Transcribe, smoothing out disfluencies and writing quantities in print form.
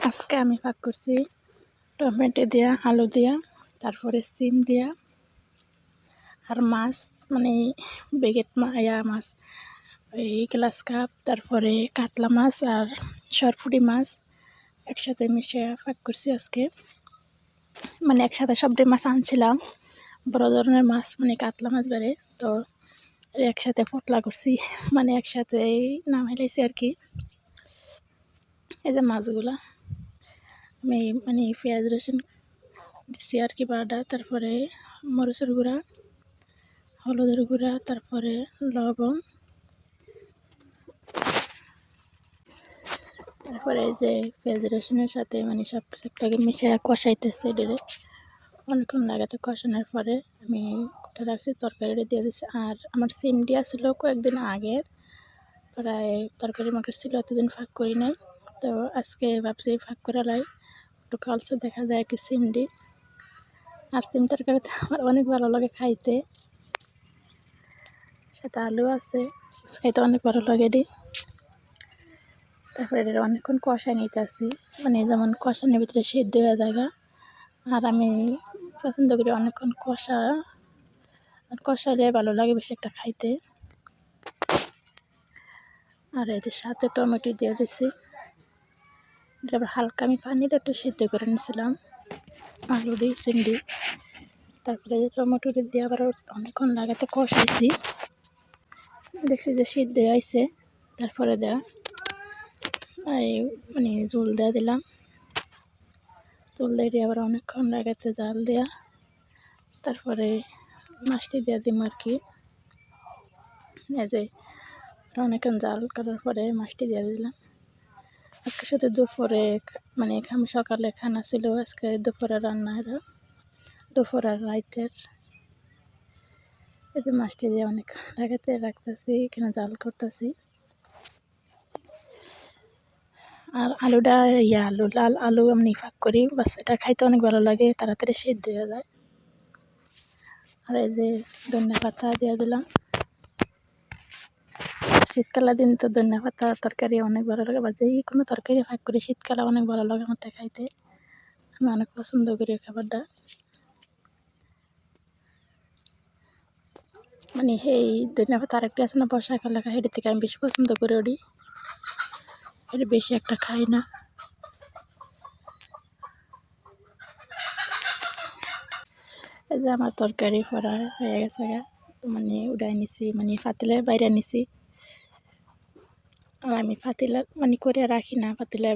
আজকে আমি পাক করছি টমেটো দিয়া, আলু দিয়া, তারপরে সিম দিয়া আর মাছ, মানে বেগেট মাছ, এই গ্লাস কাপ, তারপরে কাতলা মাছ আর সরপুঁটি মাছ একসাথে মিশিয়ে পাক করছি আজকে। মানে একসাথে সবটি মাছ আনছিলাম, বড় ধরনের মাছ, মানে কাতলা মাছ বেড়ে, তো একসাথে পটলা করছি, মানে একসাথে নামাই লাইছি আর কি। এই যে মাছগুলা আমি মানে পেঁয়াজ রসুন দিচ্ছি আর কি বাটা, তারপরে মরিচের গুঁড়া, হলুদের গুঁড়া, তারপরে লবণ, তারপরে এই যে পেঁয়াজ রসুনের সাথে মানে সব কিছুটাকে মিশিয়ে কষাইতেছে। এটারে অনেকক্ষণ লাগাতে কষানোর পরে আমি কোটা রাখছি, তরকারিটা দিয়ে দিচ্ছি। আর আমার সিম দিয়া ছিল কয়েকদিন আগের, প্রায় তরকারি মার্কেট ছিল, এতদিন ফাঁক করি নাই, তো আজকে ভাবছি ফাঁক করে লাই, একটু কালসে দেখা যায় কি সিম দি। আর সিম তরকারিতে আমার অনেক ভালো লাগে খাইতে, সাথে আলু আছে, খাইতে অনেক ভালো লাগে এটি। তারপরে এটা অনেকক্ষণ কষাই নিতে আসি, মানে যেমন কষানোর ভিতরে সিদ্ধ হয়ে জায়গা। আর আমি পছন্দ করি অনেকক্ষণ কষাইলে ভালো লাগে বেশি একটা খাইতে। আর এই যে সাথে টমেটো দিয়ে দিছি, এটা আবার হালকা আমি পানিতে একটু সিদ্ধ করে নিয়েছিলাম, আলু দিয়ে সিম দিয়ে। তারপরে টমেটো দিয়ে আবার অনেকক্ষণ লাগাতে কষাইছি, দেখছি যে সিদ্ধ হয়েছে। তারপরে দেওয়া এই মানে জল দেওয়া দিলাম, জল দিয়ে আবার অনেকক্ষণ লাগাতে জাল দেওয়া, তারপরে মাছটি দিয়ে দিম আর কি। এই যে অনেকক্ষণ জাল করার পরে মাছটি দিয়ে দিলাম। আজকে সাথে দুপুরে মানে আমি সকালে খানা ছিল, আজকে দুপুরে রান্না এটা, দুপুর আর রাতের। এই যে মাছটি দিয়ে অনেক লাগাতে রাখতেছি, এখানে জাল করতেছি। আর আলুটা আলু লাল আলু আমি ফাঁক করি, বাস এটা খাইতে অনেক ভালো লাগে, তাড়াতাড়ি সিদ্ধ হয়ে যায়। আর এই যে ধনিয়া পাতা দিয়ে দিলাম, শীতকালের দিন তো ধনিয়া পাতা তরকারি অনেক ভালো লাগে, বা যে কোনো তরকারি ফাঁক করি শীতকালে অনেক ভালো লাগে আমার খাইতে, আমি অনেক পছন্দ করি খাবারটা। মানে এই ধনিয়া পাতা আরেকটা আছে না বর্ষাকালে খাই, এটার থেকে আমি বেশি পছন্দ করি ওটি, এটা বেশি একটা খাই না। এই যে আমার তরকারি করা হয়ে গেছে, মানে উড়াই নিছি, মানে পাতিলে বাইরে নিছি। আর আমি পাতিলা মানে করে রাখি না, পাতিলা